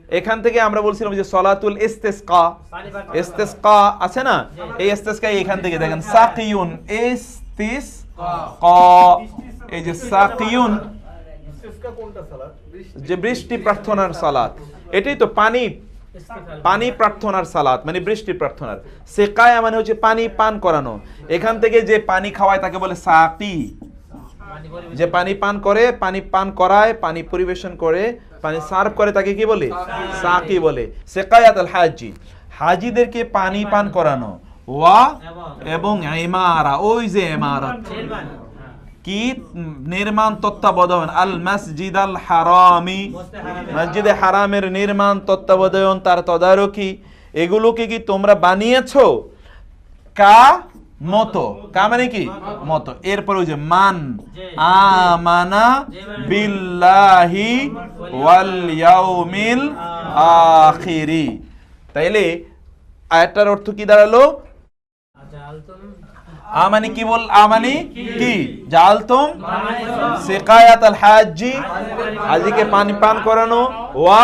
এখান থেকে আমরা বলছিলাম যে সলাতুল ইস্তিসকা, ইস্তিসকা আছে না, এই ইস্তিসকা এখান থেকে দেখেন সাকিউন ইস্তিসকা, এই যে সাকিউন যে বৃষ্টি প্রার্থনার সালাত, এটাই তো পানি প্রার্থনার সালাত মানে বৃষ্টি প্রার্থনার। সেকায়া মানে হচ্ছে পানি পান করানো, এখান থেকে যে পানি খাওয়ায় তাকে বলে সাকি, যে পানি পান করে, পানি পান করায়, পানি পরিবেশন করে, পানি সার্ভ করে তাকে কি বলে? সাকি বলে। সেকায়াতুল হাজি, হাজিদেরকে পানি পান করানো, ওয়া এবং ইমারা, ওই যে ইমারত কি নির্মাণ তত্ত্বাবধান, আল মসজিদ আল হারামি, মসজিদে হারামের নির্মাণ তত্ত্বাবধান, তার তদারকি, এগুলোকে কি তোমরা বানিয়েছো কা মতো, কা মানে কি মতো। এরপর ওই যে মান আমানা বিল্লাহি ওয়াল ইয়াউমিল আখিরি, তাইলে আয়াতটার অর্থ কি দাঁড়ালো? আমানি কি বল, আমানি কি জালতুম সিকায়াতুল হাজি, হাজিকে পানি পান করানো, ওয়া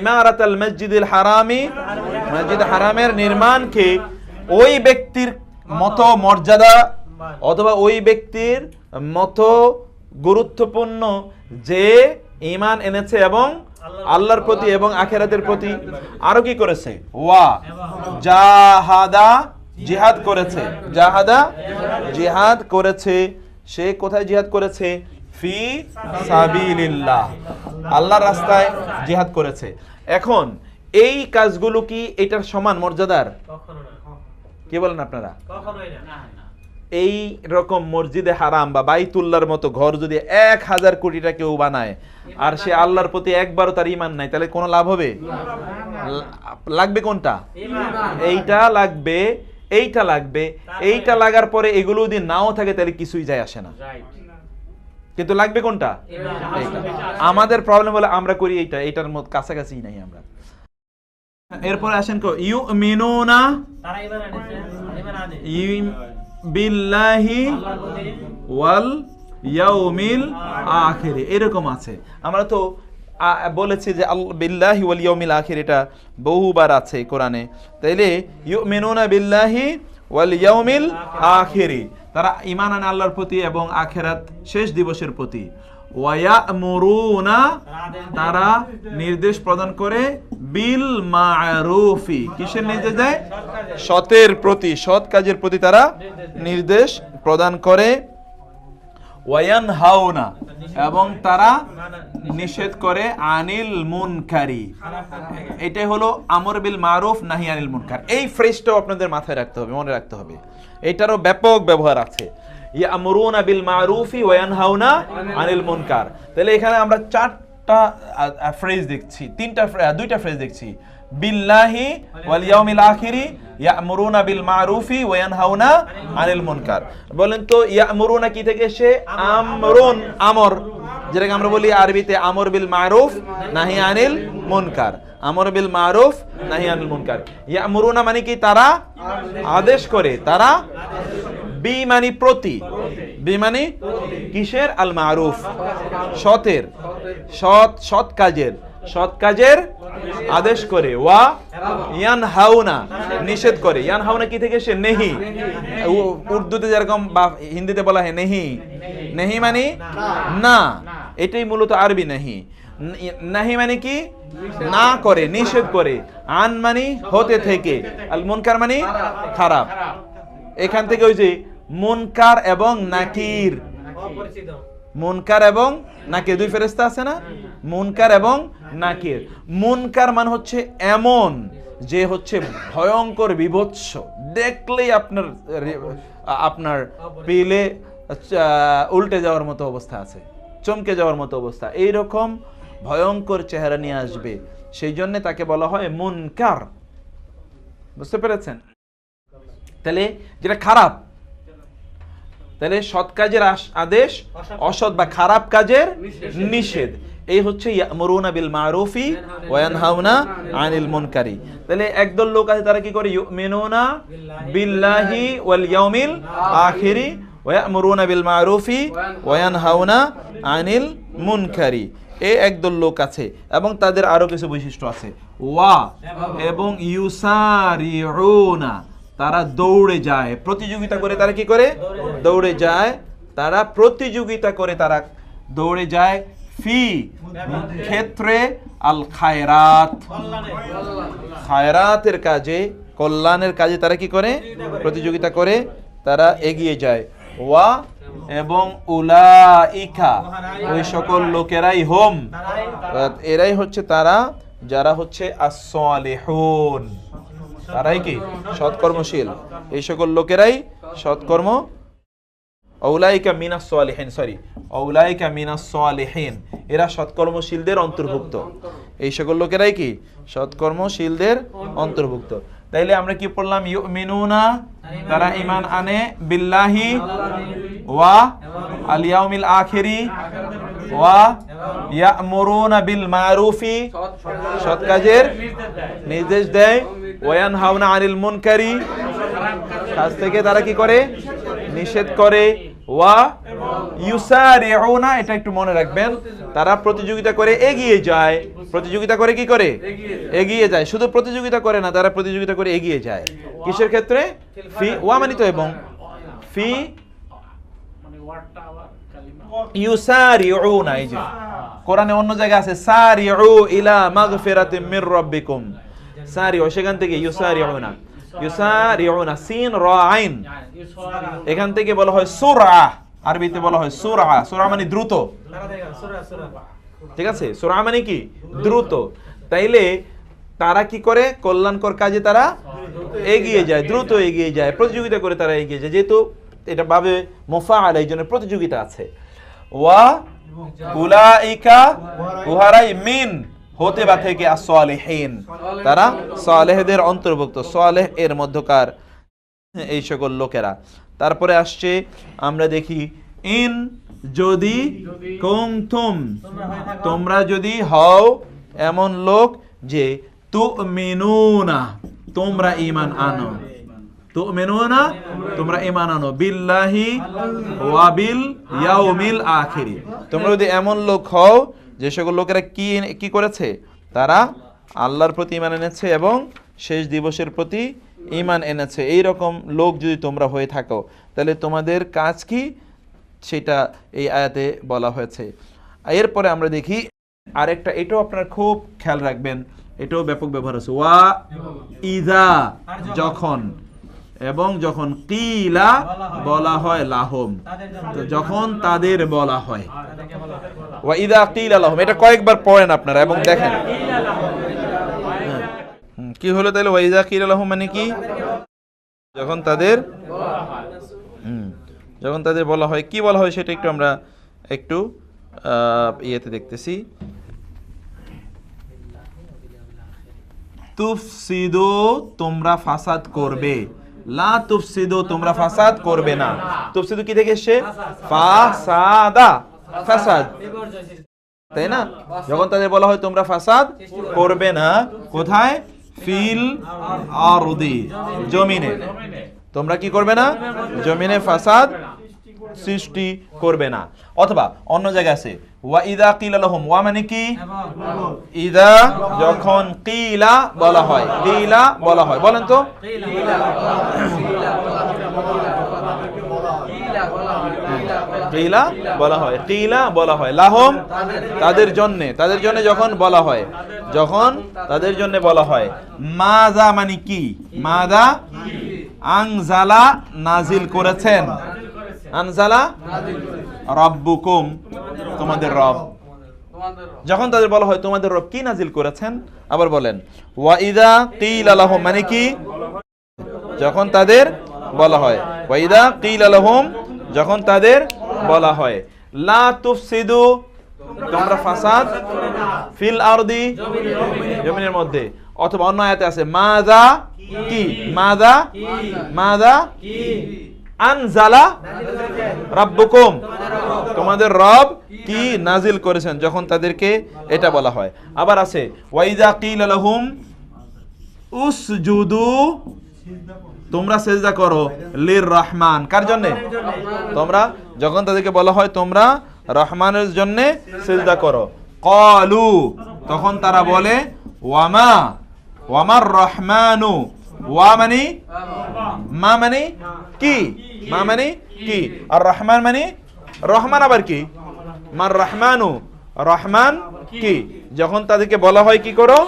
ইমারাতুল মসজিদুল হারামি, মসজিদ হারামের নির্মাণকে ওই ব্যক্তির মতো মর্যাদা অথবা ওই ব্যক্তির মতো গুরুত্বপূর্ণ যে ঈমান এনেছে এবং আল্লাহর প্রতি এবং আখিরাতের প্রতি আরো কি করেছে, ওয়া জাহাদা, জিহাদ করেছে, জাহাদা জিহাদ করেছে। সে কোথায় জিহাদ করেছে? ফি সাবিলিল্লাহ, আল্লাহর রাস্তায় জিহাদ করেছে। এখন এই কাজগুলো কি এটার সমান মর্যাদার? কি বলেন আপনারা? এই রকম মসজিদে হারাম বা বাইতুল্লাহর মতো ঘর যদি 1000 কোটিটা কেউ বানায় আর সে আল্লাহর প্রতি একবারও তার ঈমান নাই, তাহলে কোনো লাভ হবে? লাগবে কোনটা? এইটা লাগবে, এইটা লাগবে, এইটা লাগার পরে এগুলো যদি নাও থাকে তাহলে কিছুই যায় আসে না, কিন্তু লাগবে কোনটা? এইটা। আমাদের প্রবলেম হলো আমরা করি এইটা, এইটার মধ্যে কাছাকাছি নাই আমরা। এরপরে আসেন ইউমিনুনা বিল্লাহি ওয়াল ইয়াউমিল আখির, এরকম আছে। আমরা তো বলেছি যে বিল্লাহি ওয়াল ইয়াউমিল আখির, এটা বহুবার আছে কোরআনে। তাইলে ইউমিনুনা বিল্লাহি ওয়াল ইয়াউমিল আখির, তারা ঈমান আনে আল্লাহর প্রতি এবং আখিরাত শেষ দিবসের প্রতি। ওয়ায়ামুরুনা, তারা নির্দেশ প্রদান করে, বিল মা'রুফি, কিসের নির্দেশ দেয়? সতের প্রতি, সৎ কাজের প্রতি তারা নির্দেশ প্রদান করে। ওয়ায়ানহাউনা, এবং তারা নিষেধ করে আনিল মুনকারি, এটাই হলো আমর বিল মারুফ নাহি আনিল মুনকার। এই ফ্রেজটাও আপনাদের মাথায় রাখতে হবে, মনে রাখতে হবে, এটারও ব্যাপক ব্যবহার আছে। ইয়ামুরুনা বিল মারুফি ওয়া ইয়ানহাউনা আনিল মুনকার। তাহলে এখানে আমরা 4টা ফ্রেজ দেখছি, দুইটা ফ্রেজ দেখছি, বিল্লাহি ওয়াল ইয়াউমিল আখিরি, ইয়ামুরুনা বিল মারুফি ওয়া ইয়ানহাউনা আনিল মুনকার। বলেন তো ইয়ামুরুনা কি থেকে এসে? আমরুন, আমর, যেটাকে আমরা বলি আরবিতে আমর বিল মারুফ নাহি আনিল মুনকার, আমর বিল মারুফ নাহি আনিল মুনকার। ইয়ামুরুনা মানে কি? তারা আদেশ করে, তারা বি মানে প্রতি, বি মানে কিসের? আল মারুফ, সতের, সৎ কাজের আদেশ করে। ওয়া ইয়ানহাউনা, নিষেধ করে। ইয়ানহাউনা কি থেকে এসে? নেহি, উর্দুতে যেরকম বা হিন্দিতে বলা হয় নেহি, নেহি মানে না, এটাই মূলত আরবি নেহি। নাহি মানে কি? না করে, নিষেধ করে। আন মানে হতে থেকে, আল মুনকার মানে খারাপ। এখান থেকে ওই যে মুনকার এবং নাকির, মুনকার এবং নাকির, দুই ফেরেশতা আছে না, মুনকার এবং নাকির। মুনকার মানে হচ্ছে এমন যে হচ্ছে ভয়ঙ্কর, বিভৎস, দেখলেই আপনার পিলে উল্টে যাওয়ার মতো অবস্থা আছে, চমকে যাওয়ার মতো অবস্থা, এইরকম ভয়ঙ্কর চেহারা নিয়ে আসবে, সেই জন্য তাকে বলা হয় মুনকার। বুঝতে পেরেছেন? তাহলে যেটা খারাপ, তাহলে সৎ কাজের আদেশ, অসৎ বা খারাপ কাজের নিষেধ, এই হচ্ছে ইয়ামুরুনা বিল মারুফি ওয়া ইয়ানহাউনা আনিল মুনকারি। তাহলে একদল লোক আছে, তারা কি করে? ইউমিনুনা বিল্লাহি ওয়াল ইয়াউমিল আখিরি ওয়া ইয়ামুরুনা বিল মারুফি ওয়া ইয়ানহাউনা আনিল মুনকারি। এই একদল লোক আছে এবং তাদের আরো কিছু বৈশিষ্ট্য আছে। ওয়া এবং ইউসারিউনা, তারা দৌড়ে যায়, প্রতিযোগিতা করে। তারা কি করে? দৌড়ে যায়। তারা প্রতিযোগিতা করে, তারা দৌড়ে যায়। ফি ক্ষেত্রে আল খায়রাত, খায়রাতের কাজে, কল্যাণের কাজে তারা কি করে? প্রতিযোগিতা করে, তারা এগিয়ে যায়। ওয়া এবং উলাইকা, ওই সকল লোকেরাই হোম, এরাই হচ্ছে তারা যারা হচ্ছে as-সালিহুন, তারাই কি? সৎকর্মশীল। এই সকল লোকেরাই সৎকর্ম। উলাইকা মিনাস সালিহিন, উলাইকা মিনাস সালিহিন, এরা সৎকর্মশীলদের অন্তর্ভুক্ত। এই সকল লোকেরাই কি? সৎকর্মশীলদের অন্তর্ভুক্ত। তাইলে আমরা কি পড়লাম? ইউমিনুনা, তারা ঈমান আনে, বিল্লাহি ওয়া আল ইয়াউমিল আখিরি, ওয়া ইয়া'মুরুনা বিল মারুফি, সৎ কাজের নির্দেশ দেয়, ওয়া ইয়ানহাউনা আনিল মুনকারি, কাজ থেকে তারা কি করে? নিষেধ করে। ওয়া ইউসারিউনা, এটা একটু মনে রাখবেন, তারা প্রতিযোগিতা করে এগিয়ে যায়। প্রতিযোগিতা করে কি করে? এগিয়ে যায়। শুধু প্রতিযোগিতা করে না, তারা প্রতিযোগিতা করে এগিয়ে যায়। কিসের ক্ষেত্রে? ফি ওয়া মানিত এবং ফি ইউসারিউনা, এই যে কোরআনে অন্য জায়গায় আছে সারিউ ইলা মাগফিরাতিম মির রাব্বিকুম, সারিউ, সেখান থেকে ইউসারিউনা, ইউসারিউনা সিন রা আইন, এখান থেকে বলা হয় সুরআ, আরবিতে বলা হয় সুরআ। সুরআ মানে দ্রুত, ঠিক আছে? সুরআ মানে কি? দ্রুত। তাইলে তারা কি করে? কল্যাণকর কাজে তারা এগিয়ে যায়, দ্রুত এগিয়ে যায়, প্রতিযোগিতা করে তারা এগিয়ে যায়। যেহেতু এটা ভাবে মুফাআল, এই জন্য প্রতিযোগিতা আছে। ওয়া উলাইকা, উহারাই মিন হতে বা থেকে as-সালিহিন, তারা সালেহদের অন্তর্ভুক্ত, সালেহ এর মধ্যকার এই সকল লোকেরা। তারপরে আসছে, আমরা দেখি ইন, যদি, কুনতুম, তোমরা যদি হও এমন লোক যে তুমিনুনা, তোমরা ঈমান আনো, তুমিনুনা, তোমরা ঈমান আনো, বিল্লাহি ওয়া বিল ইয়াউমিল আখিরি, তোমরা যদি এমন লোক হও যে সকল লোকেরা কি করেছে? তারা আল্লাহর প্রতি ঈমান এনেছে এবং শেষ দিবসের প্রতি ঈমান এনেছে। এই রকম লোক যদি তোমরা হয়ে থাকো, তাহলে তোমাদের কাজ কি? সেটা এই আয়াতে বলা হয়েছে। এরপরে আমরা দেখি আরেকটা, এটাও আপনারা খুব খেয়াল রাখবেন, এটাও ব্যাপক ব্যবহার আছে। ওয়া ইযা, যখন, এবং যখন, কিলা বলা হয় লাহুম, তো যখন তাদের বলা হয়। ওয়া ইযা কিলা লাহুম, এটা কয়েকবার পড়েন আপনারা এবং দেখেন কি হলো। তাহলে ওয়া ইযা কিলা লাহুম মানে কি? যখন তাদের বলা হয়। কি বলা হয় সেটা একটু আমরা একটু ইয়েতে দেখতেছি। তুফসিদু, তোমরা ফাসাদ করবে, লা তুফসিদু, তোমরা ফাসাদ করবে না। তুফসিদু কি থেকে এসেছে? ফাসাদা, ফাসাদ, তাই না? যখন তাদের বলা হয় তোমরা ফাসাদ করবে না, কোথায়? ফিল আরদি, জমিনে, তোমরা কি করবে না? জমিনে ফাসাদ সৃষ্টি করবে না। অথবা অন্য জায়গায় আছে ওয়া ইযা কিলা লাহুম, ওয়া মানে কি? ইযা, যখন, কিলা বলা হয়, কিলা বলা হয়, বলেন তো। কিলা বলা হয়, কিলা বলা হয় লাহুম, তাদের জন্য, তাদের জন্য যখন বলা হয়, যখন তাদের জন্য বলা হয়। মাজা মানে কি? মাজা, আনজালা, নাজিল করেছেন, আনজালা রাব্বুকুম, তোমাদের রব। যখন তাদের বলা হয় তোমাদের রব কি নাজিল করেছেন, আবার বলেন ওয়া ইযা কিলা লাহুম মানে কি? যখন তাদের বলা হয়, ওয়া ইযা কিলা লাহুম, যখন তাদের বলা হয়, লা তুফসিদু, তোমরা ফাসাদ, ফিল আরদি, জমিনের মধ্যে। অথবা অন্য আয়াতে আছে মাজা কি? মাজা, মাজা আনজালা রাব্বুকুম, তোমাদের রব কি নাজিল করেছেন, যখন তাদেরকে এটা বলা হয়। আবার আছে ওয়া ইযা কিলা লাহুম উসজুদু, তোমরা সিজদা করো, লির রহমান, কার জন্য? তোমরা, যখন তাদেরকে বলা হয় তোমরা রহমানের জন্য সিজদা করো, ক্বালু, তখন তারা বলে ওয়ামা, ওয়ামার রহমানু, ওয়া মানে মা মানে কি, মা মানে কি, আর রহমান মানে রহমান আবার কি, মার রহমানু, রহমান কি। যখন তাদেরকে বলা হয় কি করো,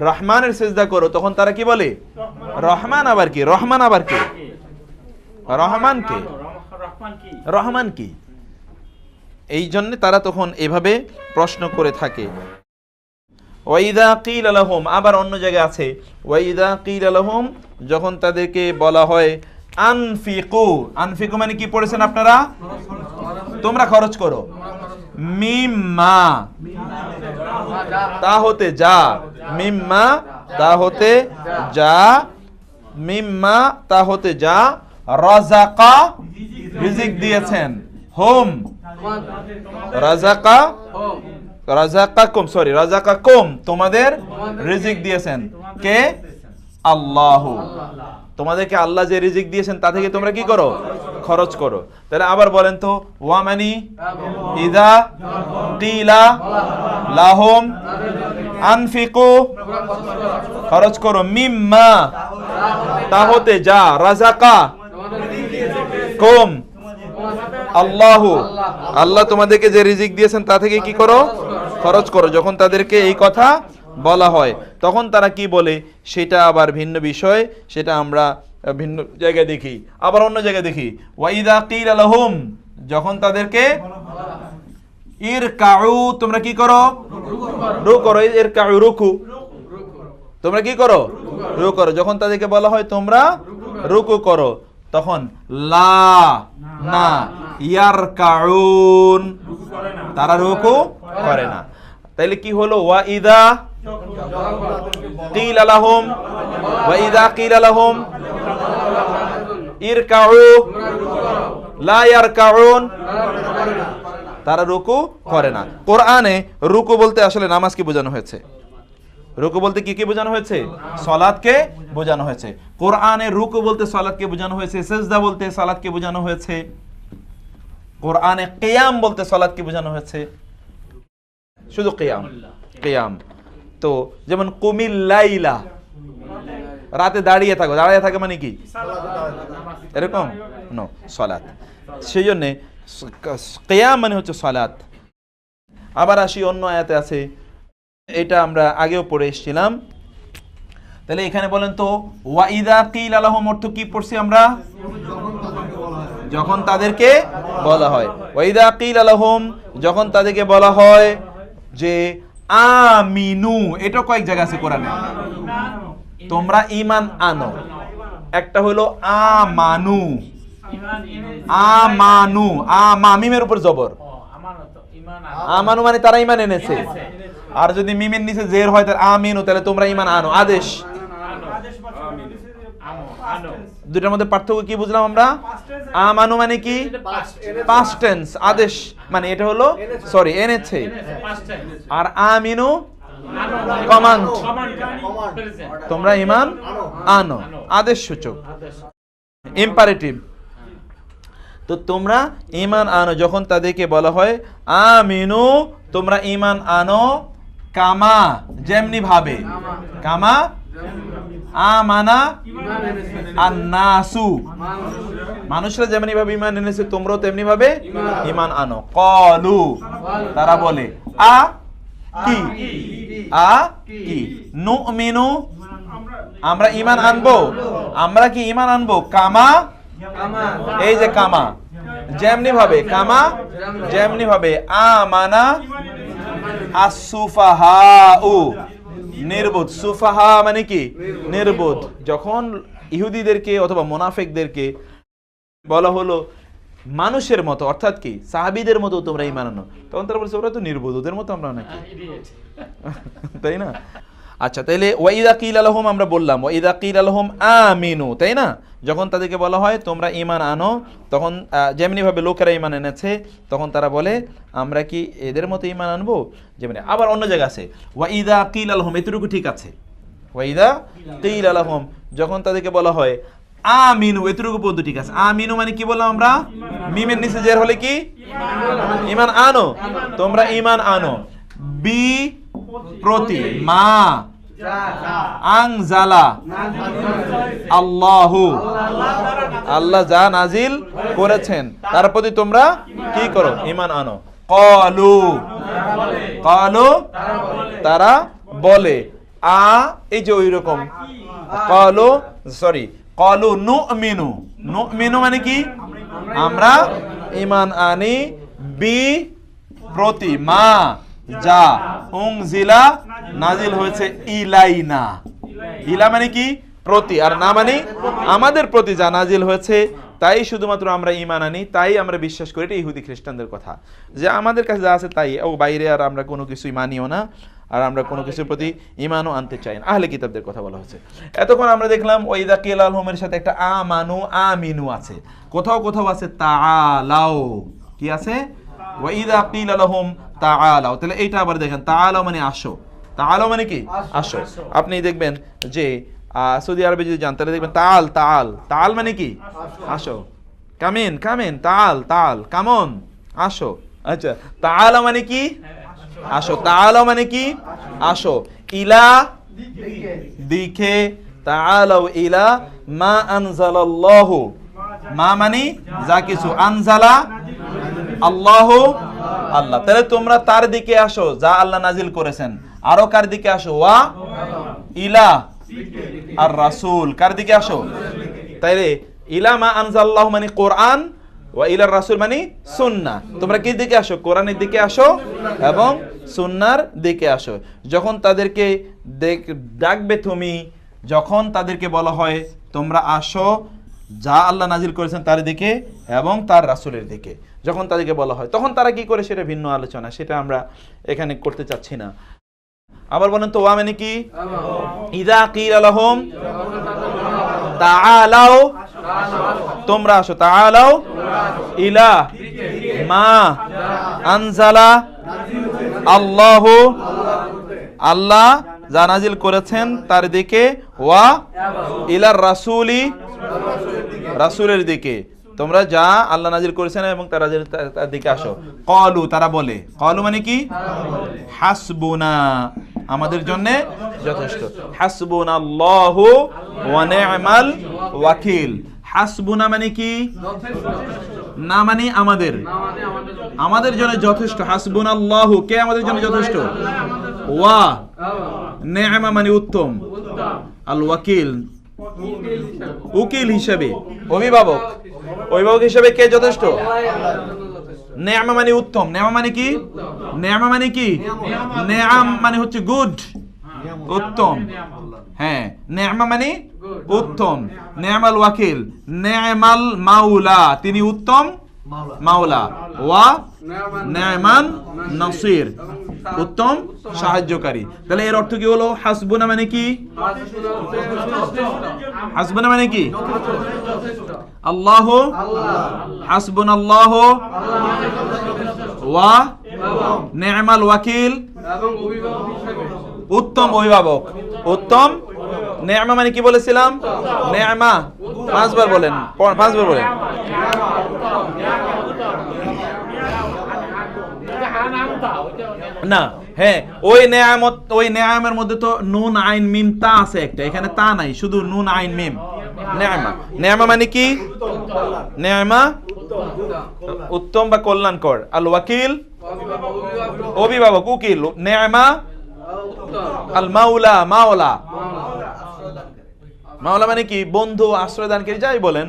রহমানের সিজদা করো, তখন তারা কি বলে, রহমান আবার কি, রহমান আবার কি, রহমান কি, রহমান কি। এই জন্য তারা তখন এভাবে প্রশ্ন করে থাকে। ওয়াইদা কিল লাহুম, আবার অন্য জায়গায় আছে ওয়াইদা কিল লাহুম, যখন তাদেরকে বলা হয় আনফিকু, আনফিকু মানে কি পড়েছেন আপনারা, তোমরা খরচ করো, মিম্মা তা হতে যা, মিম্মা তা হতে যা, মিম্মা তা হতে যা, রাযাকা রিজিক দিয়েছেন, হুম রাযাকা, রাযাকাকুম, সরি রাযাকাকুম তোমাদের রিজিক দিয়েছেন কে, আল্লাহ, তোমাদেরকে আল্লাহ যে রিজিক দিয়েছেন তা থেকে তোমরা কি করো, খরচ করো। তাহলে আবার বলেন তো, ওয়া মানি ইদা কিলা লাহুম আনফিকু, খরচ করো, মিম্মা তা হতে যা, রাযাকা কুম আল্লাহু, আল্লাহ তোমাদেরকে যে রিজিক দিয়েছেন তা থেকে কি করো, খরচ করো। যখন তাদেরকে এই কথা বলা হয় তখন তারা কি বলে সেটা আবার ভিন্ন বিষয়, সেটা আমরা ভিন্ন জায়গায় দেখি। আবার অন্য জায়গায় দেখি ওয়াইদা কিলা লাহুম, যখন তাদেরকে ইরকাউ, তোমরা কি করো, রুকু করো, ইরকাউ রুকু, তোমরা কি করো, রুকু করো। যখন তাদেরকে বলা হয় তোমরা রুকু করো, তখন লা না ইয়ারকাউন, তারা রুকু করে না। তাইলে কি হলো, ওয়াইদা কিলা লাহুম, ওয়াইদা কিলা লাহুম ইরকাউ লা ইয়ারকাউন, তারা রুকু করে না। কোরআনে রুকু বলতে আসলে নামাজকে বোঝানো হয়েছে। রুকু বলতে কি কি বোঝানো হয়েছে, সালাতকে বোঝানো হয়েছে। কোরআনে রুকু বলতে সালাতকে বোঝানো হয়েছে, সিজদা বলতে সালাতকে বোঝানো হয়েছে, কোরআনে কিয়াম বলতে সালাতকে বোঝানো হয়েছে, শুধু কিয়াম, কিয়াম। তো যেমন কুমিল লাইলা, রাতে দাঁড়িয়ে থাকো, দাঁড়িয়ে থাকে মানে কি, এরকম নো, সালাত। সেই জন্য কিয়াম মানে হচ্ছে সালাত। আবার আসি অন্য আয়াতে আছে, এটা আমরা আগেও পড়ে এসেছিলাম। তাহলে এখানে বলেন তো ওয়াইদা কিলা লাহুম অর্থ কি পড়ছি আমরা, যখন তাদেরকে বলা হয়, ওয়াইদা কিলা লাহুম যখন তাদেরকে বলা হয় যে আমিনু, এটা কয়েক জায়গা আছে কোরআনে, তোমরা ঈমান আনো। একটা হলো আমানু, আমানু, মিমের উপর জবর, আমানু মানে তারা ঈমান এনেছে। আর যদি মিমের নিচে জের হয় তাহলে আমিনু, তাহলে তোমরা ঈমান আনো, আদেশ। দুটার মধ্যে পার্থক্য কি বুঝলাম আমরা, আমানু মানে কি পাস্ট টেন্স, আদেশ মানে এটা হলো সরি এনেছে, আর আমিনু কমান্ড, তোমরা ঈমান আনো, আদেশ সূচক, ইম্পারেটিভ। তো তোমরা ঈমান আনো, যখন তাদেরকে বলা হয় আমিনু তোমরা ঈমান আনো, কামা যেমনি ভাবে, কামা আমানা আন্নাসু, মানুষরা যেমনি ভাবে ঈমান এনেছে তোমরাও তেমনি ভাবে ঈমান আনো। ক্বালু তারা বলে, আ কি, আ কি, নুমিনু আমরা ঈমান আনবো, আমরা কি ঈমান আনবো, কামা, এই যে কামা যেমনি ভাবে, কামা যেমনি ভাবে, আমানা আসুফাহাউ নির্বোধ, সুফাহা মানে কি নির্বোধ। যখন ইহুদিদেরকে অথবা মুনাফিকদেরকে বলা হলো মানুষের মতো, অর্থাৎ কি সাহাবীদের মতো তোমরা ঈমান আনো, তখন তারা বলছে ওরা তো নির্বোধ, ওদের মতো আমরা নাকি, তাই না? আচ্ছা, তাইলে ওয়াইদা কিলা লাহুম আমরা বললাম, ওয়াইদা কিলা লাহুম আমিনু, তাই না? যখন তাদেরকে বলা হয় তোমরা ঈমান আনো, তখন যেমনি ভাবে লোকেরা ঈমান এনেছে তখন তারা বলে আমরা কি এদের মতো ঈমান আনবো, যেমনি। আবার অন্য জায়গা আছে ওয়াইদা কিলা লাহুম, এতটুকু ঠিক আছে, ওয়াইদা কিলা লাহুম যখন তাদেরকে বলা হয় আমিনু, এতটুকু পর্যন্ত ঠিক আছে। আমিনু মানে কি বললাম আমরা, মিমের নিচে জের হলে কি ঈমান আনো, তোমরা ঈমান আনো, বি প্রতি, মা আনজালা আল্লাহু আল্লাহ যা নাজিল করেছেন তার প্রতি তোমরা কি করো? ঈমান আনো। ক্বালু ক্বালু তারা বলে, এই যে ওইরকম ক্বালু ক্বালু নুমিনু, নুমিনু মানে কি? আমরা ঈমান আনি, বি প্রতি, মা যা উনজিলা নাজিল হয়েছে, ইলাইনা, ইলা মানে কি? প্রতি, আর না মানে আমাদের প্রতি যা নাজিল হয়েছে তাই শুধুমাত্র আমরা ঈমান আনি, তাই আমরা বিশ্বাস করি। এটা ইহুদি খ্রিস্টানদের কথা, যে আমাদের কাছে যা আছে তাই, ও বাইরে আর আমরা কোনো কিছুই মানিও না, আর আমরা কোনো কিছুর প্রতি ঈমানও আনতে চাই না। আহলে কিতাবদের কথা বলা হচ্ছে। এতক্ষণ আমরা দেখলাম ওয়াইদা কিলা লাহুমের সাথে একটা আমানু আমিনু আছে, কোথাও কোথাও আছে তাআলাও, কি আছে? ওয়াইদা কিলা লাহুম তাআলাও, তাহলে এইটা আবার দেখেন, তাআলাও মানে আসো, তাআলাও মানে কি? আসো। আপনি দেখবেন যে সৌদি আরবে যদি যান তাহলে দেখবেন তাআল, তাআল, তাআল মানে কি? আসো। কামিন, কামিন, তাআল, তাআল, কামন, আসো। আচ্ছা, তাআলা মানে কি? আসো। তাআলা মানে কি? আসো। ইলা দিকে, তাআলাও ইলা মা আনজালাল্লাহু, মা মানে যা কিছু, আনজালা আল্লাহু আল্লাহ, তাহলে তোমরা তার দিকে আসো যা আল্লাহ নাজিল করেছেন। আরো কার দিকে আসো? ওয়া ইলা আর রাসূল, কার দিকে আসো? তাইলে ইলা মা আনজালাল্লাহু মানে কোরআন, ওয়া ইলা রাসূল মানে সুন্নাহ। তোমরা কি দিকে আসো? কোরআনের দিকে আসো এবং সুন্নাহর দিকে আসো। যখন তাদেরকে ডাকবে তুমি, যখন তাদেরকে বলা হয় তোমরা আসো যা আল্লাহ নাজিল করেছেন তার দিকে এবং তার রাসূলের দিকে, যখন তাদেরকে বলা হয় তখন তারা কি করে সেটা ভিন্ন আলোচনা, সেটা আমরা এখানে করতে চাচ্ছি না। আবার বলেন তো, ওয়া মানে কি? ইযা কিলা লাহুম তাআলাও, তোমরা আসো, তাআলাও ইলা মা আনজালা আল্লাহু, আল্লাহ যা নাজিল করেছেন তার দিকে, ওয়া ইলার রাসূলি, রাসূলের দিকে, তোমরা যা আল্লাহ নাজিল করেছেন এবং তার দিকে আসো। ক্বালু তারা বলে, ক্বালু মানে কি? হাসবুনা আমাদের জন্য যথেষ্ট, হাসবুনাল্লাহু ওয়া নি'মাল ওয়াকিল। হাসবুনা মানে কি? না মানে আমাদের, আমাদের জন্য যথেষ্ট। হাসবুনাল্লাহু কে আমাদের জন্য যথেষ্ট? ওয়া নি'মা মানে উত্তম, আল ওয়াকিল উকিল হিসেবে, অভিভাবক, অভিভাবক হিসেবে কে যথেষ্ট? নি'মা মানে উত্তম। নি'মা মানে কি? নি'মা মানে কি? নি'ম মানে হচ্ছে গুড, উত্তম। হ্যাঁ, নি'মা মানে উত্তম। নি'মাল ওয়াকিল, নি'মাল মাওলা তিনি উত্তম মাওলা, ওয়া নি'মান নাসির উত্তম সাহায্যকারী। তাহলে এর অর্থ কি হলো? হাসবুনা মানে কি? হাসবুনা মানে কি? আল্লাহু, হাসবুনাল্লাহু ওয়া নি'মাল ওয়াকিল, উত্তম অভিভাবক, উত্তম। নি'মা মানে কি বলেছিলাম? নি'মা পাঁচবার বলেন, পাঁচবার বলেন। না, হ্যাঁ, ওই নেয়ামত, ওই নেয়ামের মধ্যে তো নুন আইন মিম তা আছে একটা, এখানে তা নাই, শুধু নুন আইন মিম। নেয়ামা, নেয়ামা মানে কি? নেয়ামা উত্তম বা কল্যাণকর, আল ওয়াকিল অভিভাবক, উকিল। নেয়ামা আল মাওলা, মাওলা, মাওলা মানে কি? বন্ধু, আশ্রয়দানকারী, যাই বলেন,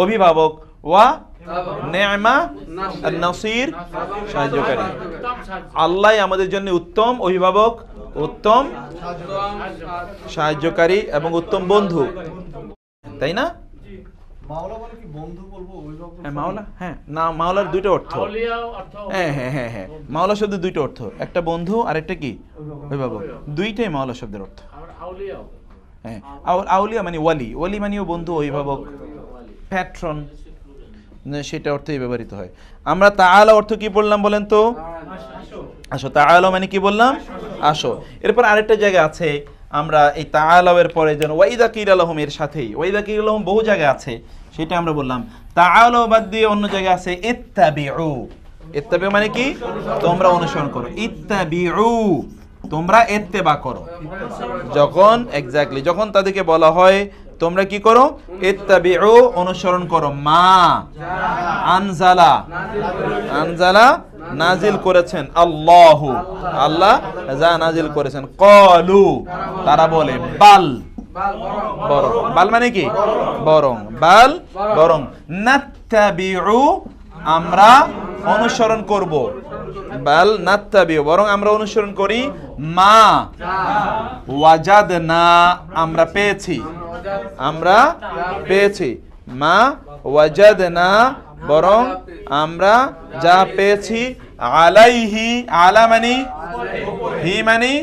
অভিভাবক। ওয়া নেয়ামা আর নাসির সাহায্যকারী। আল্লাহ আমাদের জন্য উত্তম অভিভাবক, উত্তম সাহায্যকারী এবং উত্তম বন্ধু, তাই না? মাওলা মানে কি? বন্ধু বলবো, অভিভাবক? হ্যাঁ, মাওলা, হ্যাঁ, না, মাওলার দুটো অর্থ। হ্যাঁ হ্যাঁ হ্যাঁ হ্যাঁ, মাওলা শব্দের দুটো অর্থ, একটা বন্ধু আর একটা কি? অভিভাবক। দুইটাই মাওলা শব্দের অর্থ। হ্যাঁ, আউলিয়া মানে ওয়ালি, ওয়ালি মানেও বন্ধু, অভিভাবক, প্যাট্রন, সেটা অর্থেই ব্যবহৃত হয়। আমরা তাআলা অর্থ কি বললাম বলেন তো? আসো। তাআলা মানে কি বললাম? আসো। এরপর আরেকটা জায়গা আছে, আমরা এই তাআলা এর পরে যেন ওয়াইদা কিলা লাহুম এর সাথেই ওয়াইদা কিলা লাহুম বহু জায়গায় আছে, সেটা আমরা বললাম। তাআলা বাদ দিয়ে অন্য জায়গায় আছে ইত্তাবিউ, ইত্তাবিউ মানে কি? তোমরা অনুসরণ করো। ইত্তাবিউ, তোমরা ইত্তেবা করো। যখন এক্স্যাক্টলি যখন তাদেরকে বলা হয় তোমরা কি করো? ইত্তাবিউ, অনুসরণ করো। মা আনজালা, আনজালা নাজিল করেছেন, আল্লাহু, আল্লাহ যা নাজিল করেছেন। ক্বালু, তারা বলে, বাল, বরং, বাল মানে কি? বরং, বাল বরং, নাত্তাবিউ, আমরা অনুসরণ করব, বাল নাত্তাবিউ, বরং আমরা অনুসরণ করি, মা ওয়াজাদনা, আমরা পেয়েছি, আমরা পেয়েছি, মা ওয়াজাদনা, বরং আমরা যা পেয়েছি, আলাইহি, আলা মানি হি মানি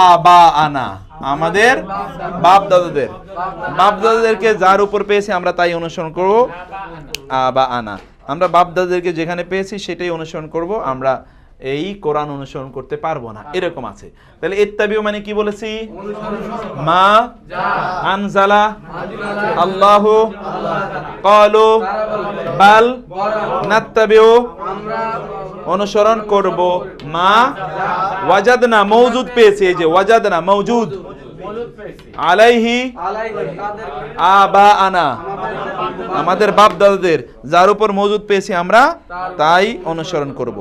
আবাআনা, আমাদের বাপ দাদাদের, বাপ দাদাদেরকে যার উপর পেয়েছি আমরা তাই অনুসরণ করব। আবাআনা, আমরা বাপ দাদাদেরকে যেখানে পেয়েছি সেটাই অনুসরণ করব, আমরা এই কোরআন অনুসরণ করতে পারবো না, এরকম আছে। তাহলে ইত্তাবিউ মানে কি বলেছি? মা আনজালা আল্লাহু, ক্বালু বাল নাত্তাবিউ, অনুসরণ করব, মা ওয়াজাদনা, মওজুদ পেয়েছি, এই যে ওয়াজাদনা মওজুদ, আলাইহি আবাআনা, আমাদের বাপ দাদাদের যার উপর মওজুদ পেয়েছি আমরা তাই অনুসরণ করব।